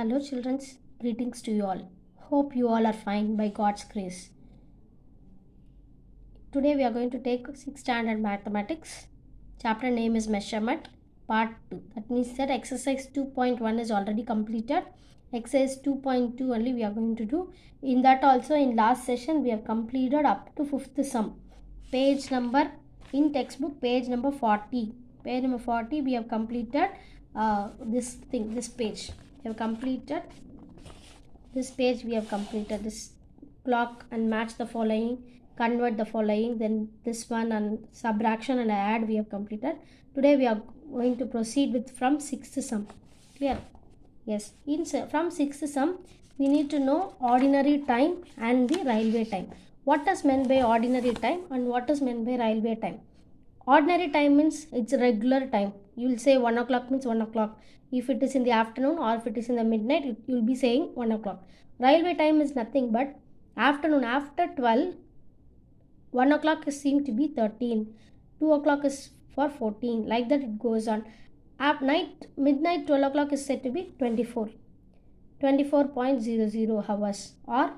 Hello children, greetings to you all. Hope you all are fine by God's grace. Today we are going to take 6th standard mathematics. Chapter name is measurement, part 2. That means that exercise 2.1 is already completed. Exercise 2.2 only we are going to do. In that also in last session we have completed up to 5th sum. Page number in textbook page number 40. Page number 40 we have completed this page. We have completed this page. We have completed this block and match the following, convert the following, then this one and subtraction and add we have completed. Today we are going to proceed with from 6th sum. Clear? Yes. From 6th sum we need to know ordinary time and the railway time. What is meant by ordinary time and what is meant by railway time? Ordinary time means it's regular time. You will say 1 o'clock means 1 o'clock. If it is in the afternoon or if it is in the midnight, you will be saying 1 o'clock. Railway time is nothing but afternoon after 12, 1 o'clock is seen to be 13, 2 o'clock is for 14, like that it goes on. At night, midnight 12 o'clock is said to be 24, 24.00 hours or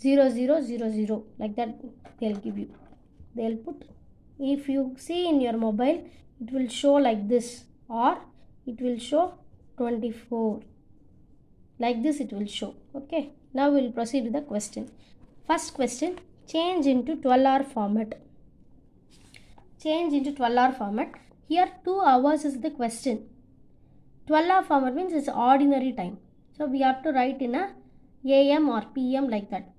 0000, like that they'll give you. They'll put, if you see in your mobile, it will show like this or it will show 24. Like this it will show. Okay. Now we will proceed with the question. First question, change into 12-hour format. Change into 12-hour format. Here 2 hours is the question. 12-hour format means it's ordinary time. So we have to write in a AM or PM like that.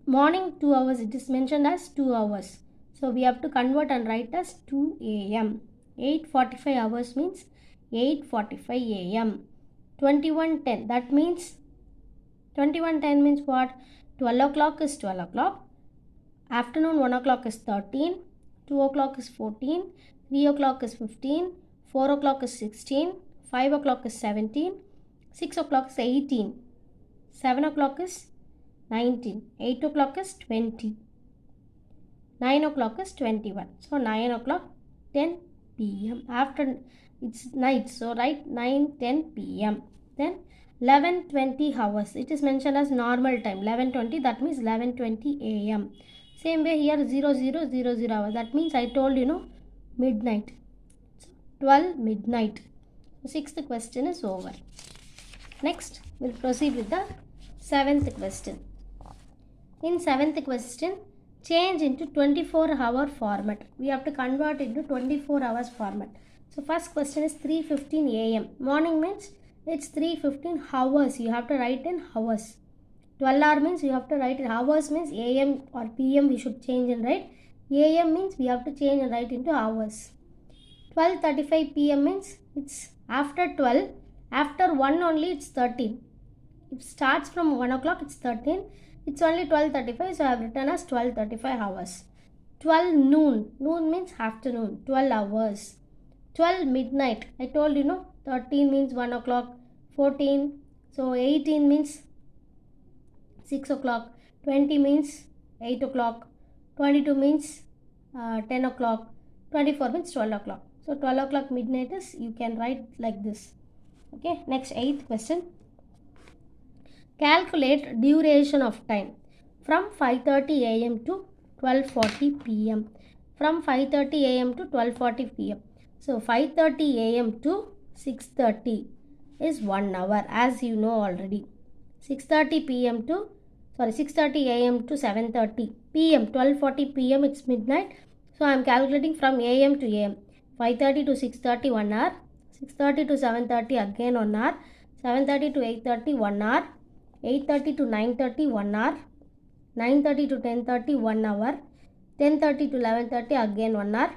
Morning 2 hours, it is mentioned as 2 hours. So we have to convert and write as 2 AM. 8:45 hours means 8:45 AM. 21:10, that means 21:10 means what? 12 o'clock is 12 o'clock. Afternoon 1 o'clock is 13. 2 o'clock is 14. 3 o'clock is 15. 4 o'clock is 16. 5 o'clock is 17. 6 o'clock is 18. 7 o'clock is 19. 8 o'clock is 20. 9 o'clock is 21. So 9 o'clock, 10 p.m. After it's night, so write 9:10 p.m. Then 11:20 hours. It is mentioned as normal time. 11:20, that means 11:20 a.m. Same way here 0000 hours. That means I told midnight. So 12 midnight. So 6th question is over. Next, we'll proceed with the 7th question. In 7th question, change into 24-hour format. We have to convert into 24 hours format. So first question is 3:15 a.m. Morning means it's 3:15 hours. You have to write in hours. 12-hour means you have to write in hours, means AM or PM we should change and write. AM means we have to change and write into hours. 12:35 p.m. means it's after 12. After 1 only it's 13. If it starts from 1 o'clock it's 13. It's only 12:35, so I have written as 12:35 hours. 12 noon. Noon means afternoon. 12 hours. 12 midnight. I told 13 means 1 o'clock. 14. So 18 means 6 o'clock. 20 means 8 o'clock. 22 means 10 o'clock. 24 means 12 o'clock. So 12 o'clock midnight is, you can write like this. Okay. Next, 8th question. Calculate duration of time from 5:30 a.m. to 12:40 p.m. From 5:30 a.m. to 12:40 p.m. So 5:30 a.m. to 6:30 is 1 hour, as you know already. 6:30 p.m. to 6:30 a.m. to 7:30 p.m. 12:40 p.m. it's midnight. So I am calculating from a.m. to a.m. 5:30 to 6:30 1 hour. 6:30 to 7:30 again 1 hour. 7:30 to 8:30 1 hour. 8:30 to 9:30 1 hour. 9:30 to 10:30 1 hour. 10:30 to 11:30 again 1 hour.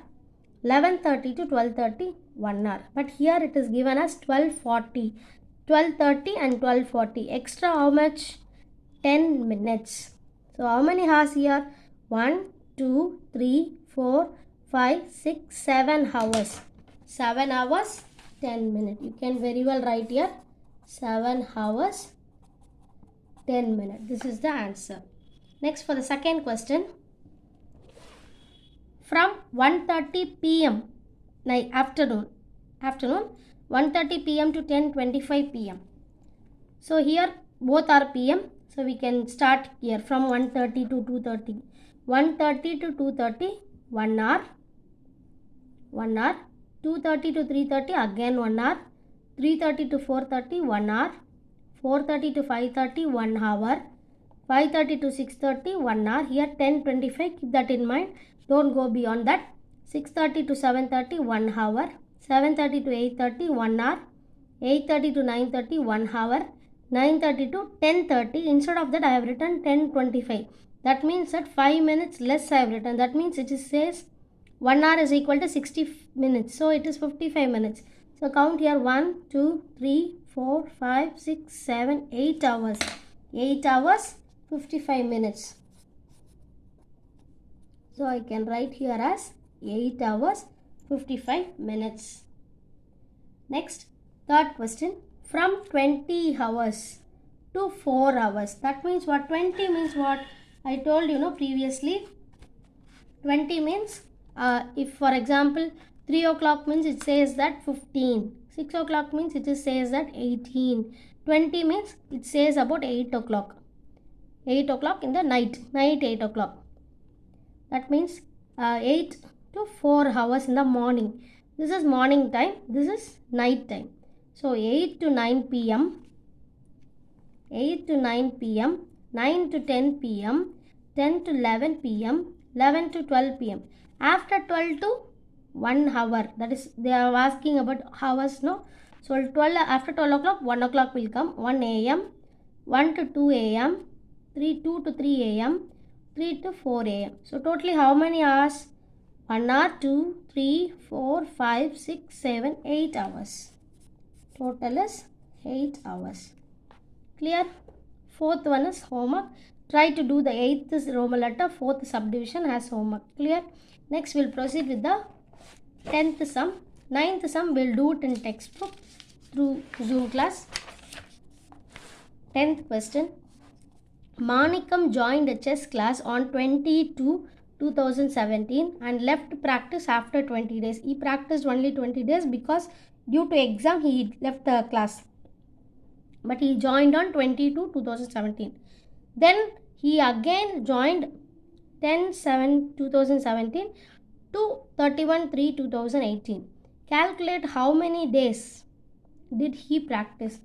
11:30 to 12:30 1 hour. But here it is given as 12:40. 12:30 and 12:40. Extra how much? 10 minutes. So how many hours here? 1, 2, 3, 4, 5, 6, 7 hours. 7 hours, 10 minutes. You can very well write here 7 hours, 10 minutes. This is the answer. Next, for the second question. From 1:30 p.m. afternoon 1:30 p.m. to 10:25 p.m. So here both are PM. So we can start here from 1:30 to 2:30. 1:30 to 2:30, 1 hour. 1 hour. 2:30 to 3:30, again 1 hour. 3:30 to 4:30, 1 hour. 4:30 to 5:30, 1 hour. 5:30 to 6:30, 1 hour. Here 10:25, keep that in mind. Don't go beyond that. 6:30 to 7:30, 1 hour. 7:30 to 8:30, 1 hour. 8:30 to 9:30, 1 hour. 9:30 to 10:30. Instead of that, I have written 10:25. That means that 5 minutes less I have written. That means it says 1 hour is equal to 60 minutes. So it is 55 minutes. So count here 1, 2, 3, 4, 5, 6, 7, 8 hours. 8 hours, 55 minutes. So I can write here as 8 hours, 55 minutes. Next, third question. From 20 hours to 4 hours. That means what? 20 means what? I told you previously. 20 means if for example 3 o'clock means it says that 15. 6 o'clock means it says that 18. 20 means it says about 8 o'clock. 8 o'clock in the night. Night 8 o'clock. That means 8 to 4 hours in the morning. This is morning time. This is night time. So 8 to 9 p.m. 8 to 9 p.m. 9 to 10 p.m. 10 to 11 p.m. 11 to 12 p.m. After 12 to 1 hour. That is, they are asking about hours, no? So 12, after 12 o'clock, 1 o'clock will come. 1 a.m. 1 to 2 a.m. 2 to 3 a.m. 3 to 4 a.m. So totally how many hours? 1 hour, 2, 3, 4, 5, 6, 7, 8 hours. Total is 8 hours. Clear? Fourth one is homework. Try to do the 8th Roman letter, 4th subdivision as homework. Clear? Next we'll proceed with the 10th sum. 9th sum we'll do it in textbook through Zoom class. 10th question. Manikam joined a chess class on 20/2/2017 and left practice after 20 days. He practiced only 20 days because due to exam he left the class. But he joined on 20/2/2017. Then he again joined 10/7/2017 to 31/3/2018. Calculate how many days did he practice.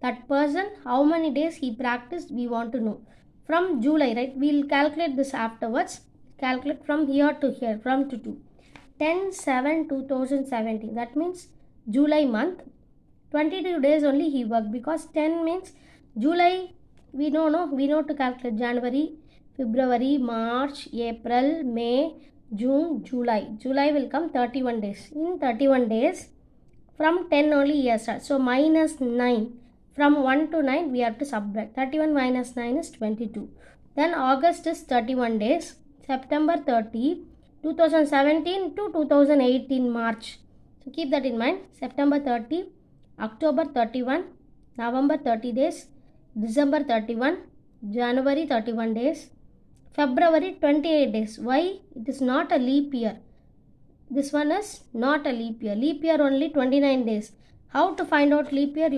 That person, how many days he practiced, we want to know. From July, right? We'll calculate this afterwards. Calculate from here to here, from to 2. 10/7/2017. That means July month. 22 days only he worked because 10 means July. We know to calculate January, February, March, April, May, June, July. July will come 31 days. In 31 days, from 10 only year starts. So minus 9. From 1 to 9 we have to subtract. 31 minus 9 is 22. Then August is 31 days. September 30. 2017 to 2018 March. So keep that in mind. September 30. October 31. November 30 days. December 31. January 31 days. February 28 days. Why? It is not a leap year. This one is not a leap year. Leap year only 29 days. How to find out leap year?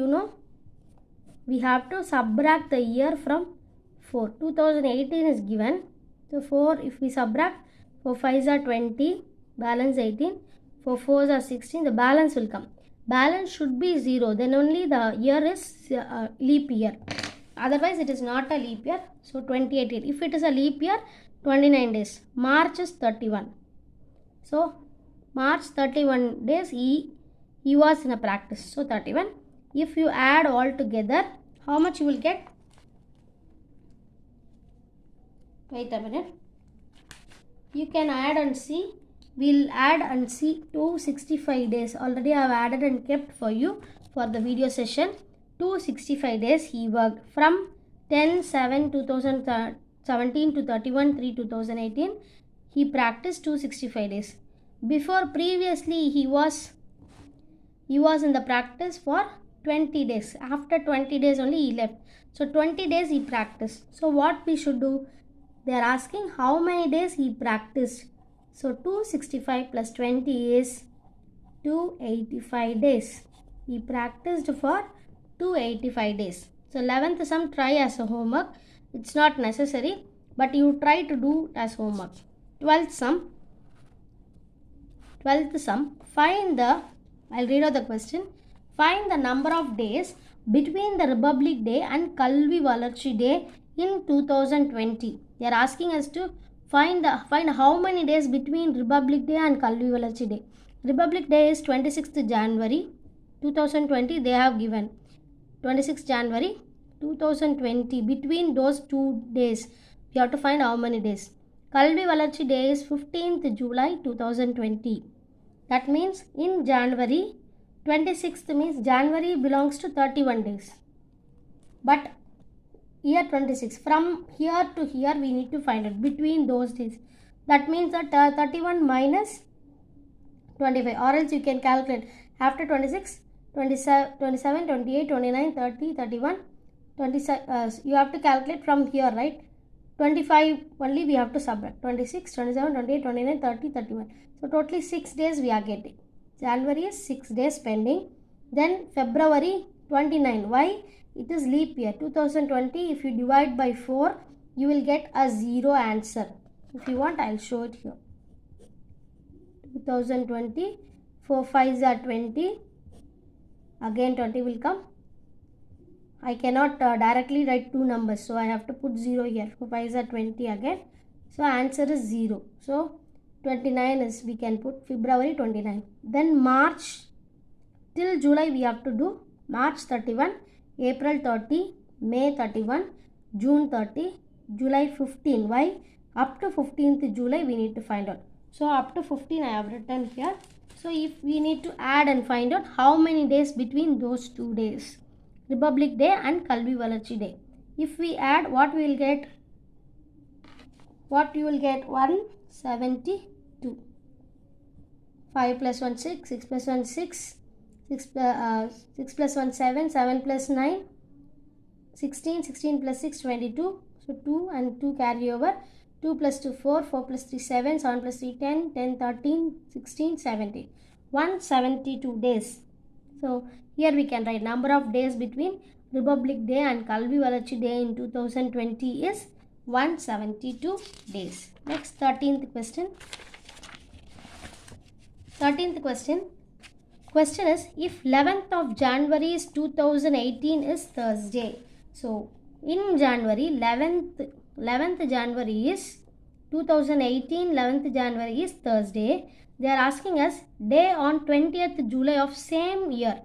We have to subtract the year from 4. 2018 is given. So 4, if we subtract, 4 5s are 20, balance 18. 4 4s are 16, the balance will come. Balance should be 0. Then only the year is leap year. Otherwise, it is not a leap year. So 28. If it is a leap year, 29 days. March is 31. So March 31 days he was in a practice. So 31. If you add all together, how much you will get? Wait a minute. You can add and see. We'll add and see 265 days. Already I have added and kept for you for the video session. 265 days he worked from 10/7/2017 to 31/3/2018. He practiced 265 days. Before previously he was in the practice for 20 days. After 20 days only he left. So 20 days he practiced. So what we should do? They are asking how many days he practiced. So 265 plus 20 is 285 days. He practiced for 285 days. So 11th sum try as a homework. It's not necessary, but you try to do as homework. 12th sum. Find the, I'll read out the question. Find the number of days between the Republic Day and Kalvi Valarchi Day in 2020. They are asking us to find how many days between Republic Day and Kalvi Valarchi Day. Republic Day is 26th January 2020. They have given 26th January 2020. Between those 2 days, you have to find how many days. Kalvi Valarchi Day is 15th July 2020. That means in January, 26th means January belongs to 31 days. But year 26, from here to here we need to find it between those days. That means that 31 minus 25, or else you can calculate after 26, 27, 28, 29, 30, 31, 27. You have to calculate from here, right? 25 only we have to subtract. 26, 27, 28, 29, 30, 31. So totally 6 days we are getting. January is 6 days pending. Then February 29. Why? It is leap year. 2020, if you divide by 4, you will get a 0 answer. If you want, I will show it here. 2020, 4 5s are 20. Again 20 will come. I cannot directly write two numbers, so I have to put 0 here. 4 5s are 20 again. So answer is 0. So 29 is, we can put February 29. Then March till July we have to do. March 31, April 30, May 31, June 30, July 15. Why? Up to 15th July we need to find out. So up to 15 I have written here. So if we need to add and find out how many days between those 2 days, Republic Day and Kalvi Valarchi Day. If we add, what we will get? What you will get? 172. 5 plus 1 6, 6 plus 1 6, 6 plus 1 7, 7 plus 9 16, 16 plus 6 22. So 2 and 2 carry over. 2 plus 2 4, 4 plus 3 7, 7 plus 3 10, 10 13, 16 17. 172 days. So here we can write number of days between Republic Day and Kalvi Valarchi Day in 2020 is 172 days. Next, 13th question. 13th question. Question is, if 11th of January is 2018 is Thursday. So in January, 11th January is 2018, 11th January is Thursday. They are asking us day on 20th July of same year.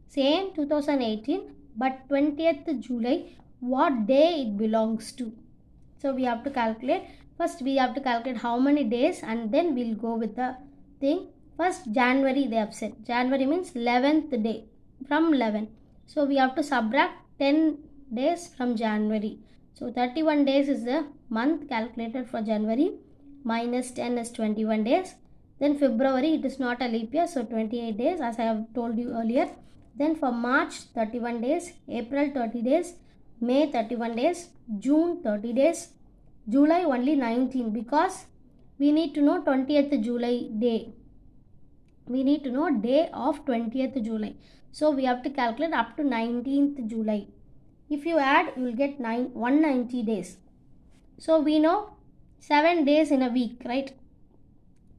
Same 2018, but 20th July, what day it belongs to. So we have to calculate. First we have to calculate how many days, and then we'll go with the thing. First January they have said. January means 11th day from 11. So we have to subtract 10 days from January. So 31 days is the month calculated for January. Minus 10 is 21 days. Then February, it is not a leap year, so 28 days as I have told you earlier. Then for March, 31 days, April 30 days, May 31 days, June 30 days, July only 19, because we need to know 20th July day. We need to know day of 20th July. So we have to calculate up to 19th July. If you add, you will get 190 days. So we know 7 days in a week, right?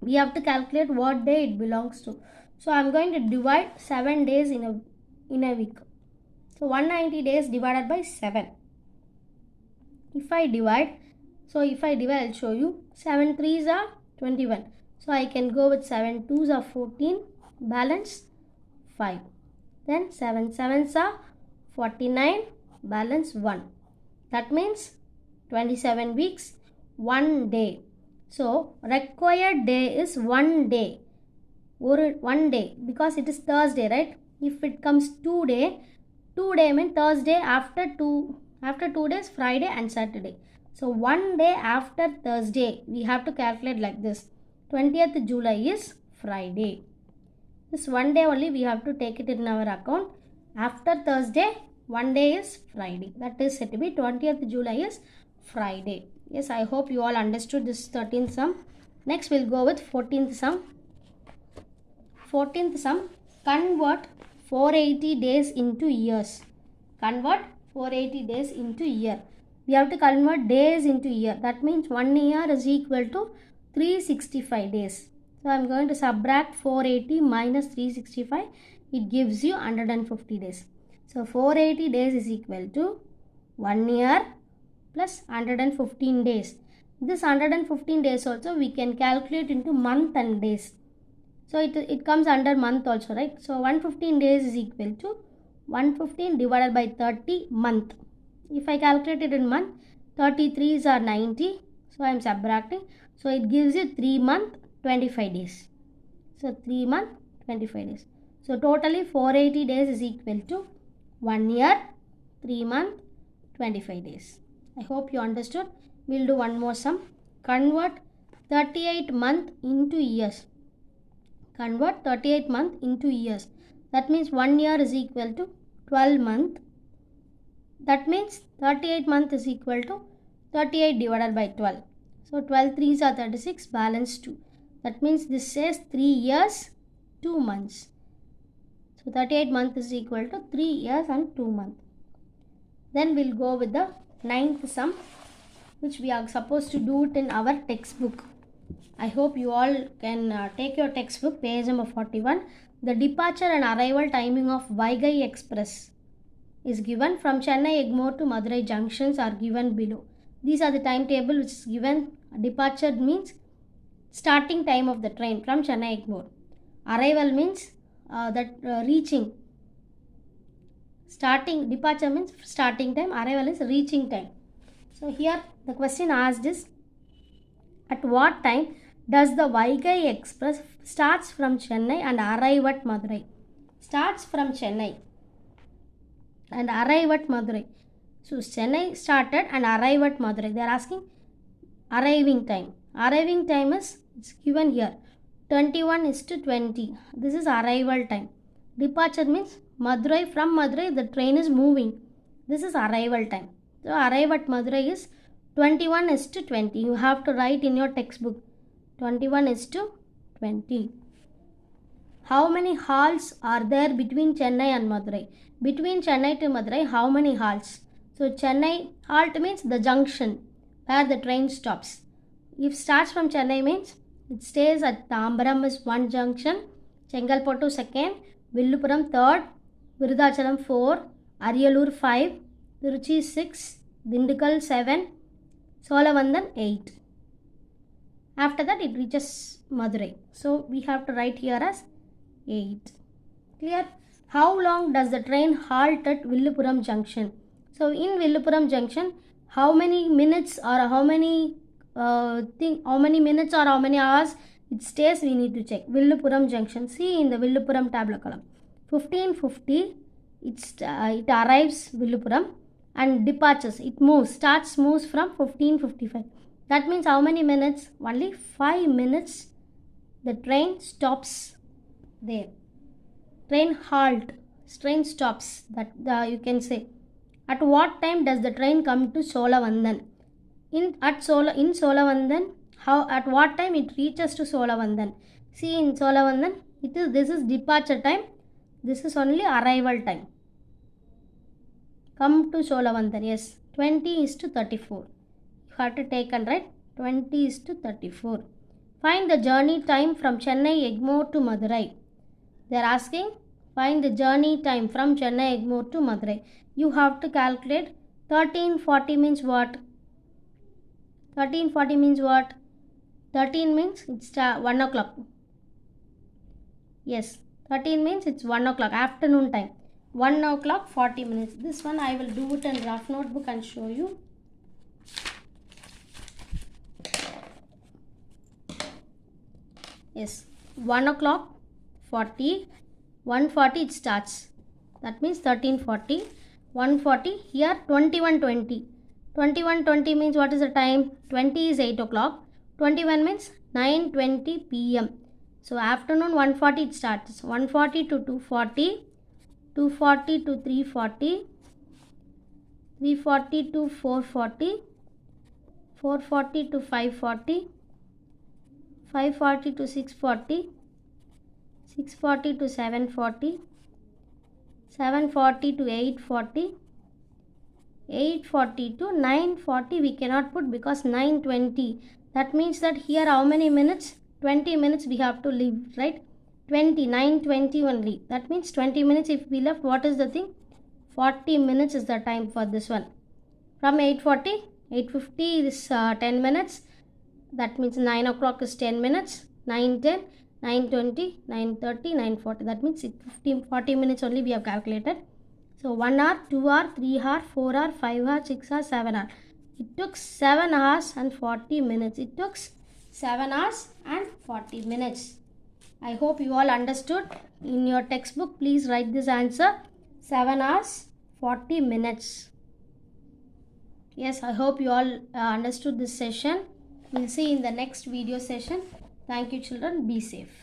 We have to calculate what day it belongs to. So I am going to divide 7 days in a week. So 190 days divided by 7. If I divide, I'll show you. 7 3s are 21. So I can go with 7 2s are 14. Balance 5. Then 7 7s are 49. Balance 1. That means 27 weeks, 1 day. So required day is 1 day. Or 1 day, because it is Thursday, right? If it comes 2 day means Thursday after 2 days, Friday and Saturday. So 1 day after Thursday, we have to calculate like this. 20th July is Friday. This 1 day only we have to take it in our account. After Thursday, 1 day is Friday. That is said to be 20th July is Friday. Yes, I hope you all understood this 13th sum. Next we'll go with 14th sum. 14th sum, convert 480 days into years. Convert 480 days into year. We have to convert days into year. That means 1 year is equal to 365 days. So I'm going to subtract 480 minus 365. It gives you 150 days. So 480 days is equal to 1 year plus 115 days. This 115 days also we can calculate into month and days. So it comes under month also, right? So 115 days is equal to 115 divided by 30 month. If I calculate it in month, 33s are 90. So I am subtracting. So it gives you 3 month 25 days. So 3 month 25 days. So totally 480 days is equal to 1 year, 3 month, 25 days. I hope you understood. We'll do one more sum. Convert 38 month into years. Convert 38 month into years. That means 1 year is equal to 12 month. That means 38 month is equal to 38 divided by 12. So 12 3s are 36, balance 2. That means this says 3 years, 2 months. So 38 month is equal to 3 years and 2 months. Then we'll go with the 9th sum, which we are supposed to do it in our textbook. I hope you all can take your textbook, page number 41. The departure and arrival timing of Vaigai Express is given. From Chennai Egmore to Madurai junctions are given below. These are the timetable which is given. Departure means starting time of the train from Chennai Egmore. Arrival means reaching. Departure means starting time, arrival is reaching time. So here the question asked is, at what time does the Vaigai Express starts from Chennai and arrive at Madurai? Starts from Chennai and arrive at Madurai. So Chennai started and arrive at Madurai. They are asking arriving time. Arriving time is, it's given here, 21:20. This is arrival time. Departure means Madurai, from Madurai the train is moving. This is arrival time. So arrive at Madurai is 21:20. You have to write in your textbook 21:20. How many halts are there between Chennai and Madurai? Between Chennai to Madurai, how many halts? So Chennai halt means the junction where the train stops. If starts from Chennai means it stays at Tambaram is 1 junction, Chengalpattu 2nd, Villupuram 3rd, Virudachalam 4, Ariyalur 5, Tiruchi 6, Dindigul 7, Solavandan 8. After that it reaches Madurai. So we have to write here as 8. Clear? How long does the train halt at Villupuram junction? So in Villupuram junction, how many minutes or how many minutes or how many hours it stays, we need to check. Villupuram junction. See in the Villupuram tableau column. 15:50 it arrives Villupuram and departures. It moves from 15:55. That means how many minutes? Only 5 minutes the train stops there. Train halt. Train stops. That you can say. At what time does the train come to Solavandan? In Solavandan, at what time it reaches to Solavandan? See in Solavandan, this is departure time. This is only arrival time. Come to Solavandan. Yes, 20:34. You have to take and write 20:34. Find the journey time from Chennai Egmore to Madurai. They are asking, find the journey time from Chennai Egmore to Madurai. You have to calculate 13:40 means what? 13:40 means what? 13 means it's 1 o'clock. Yes, 13 means it's 1 o'clock, afternoon time. 1 o'clock 40 minutes. This one I will do it in rough notebook and show you. Yes, 1 o'clock 40, 1:40 it starts. That means 13:40, 1:40, here 21:20. 21:20 means what is the time? 20 is 8 o'clock. 21 means 9:20 p.m. So afternoon 1:40 it starts. 1:40 to 2:40, 2:40 to 3:40, 3:40 to 4:40, 4:40 to 5:40, 5:40 to 6:40, 6:40 to 7:40, 7:40 to 8:40, 8:40 to 9:40 we cannot put because 9:20. That means that here how many minutes? 20 minutes we have to leave, right? 9:20 only. That means 20 minutes if we left. What is the thing? 40 minutes is the time for this one. From 8:40, 8:50 is 10 minutes. That means 9 o'clock is 10 minutes. 9:10, 9:20, 9:30, 9:40. That means 40 minutes only we have calculated. So 1 hour, 2 hour, 3 hour, 4 hour, 5 hour, 6 hour, 7 hour. It took 7 hours and 40 minutes. It took 7 hours and 40 minutes. I hope you all understood. In your textbook, please write this answer. 7 hours, 40 minutes. Yes, I hope you all understood this session. We'll see in the next video session. Thank you, children. Be safe.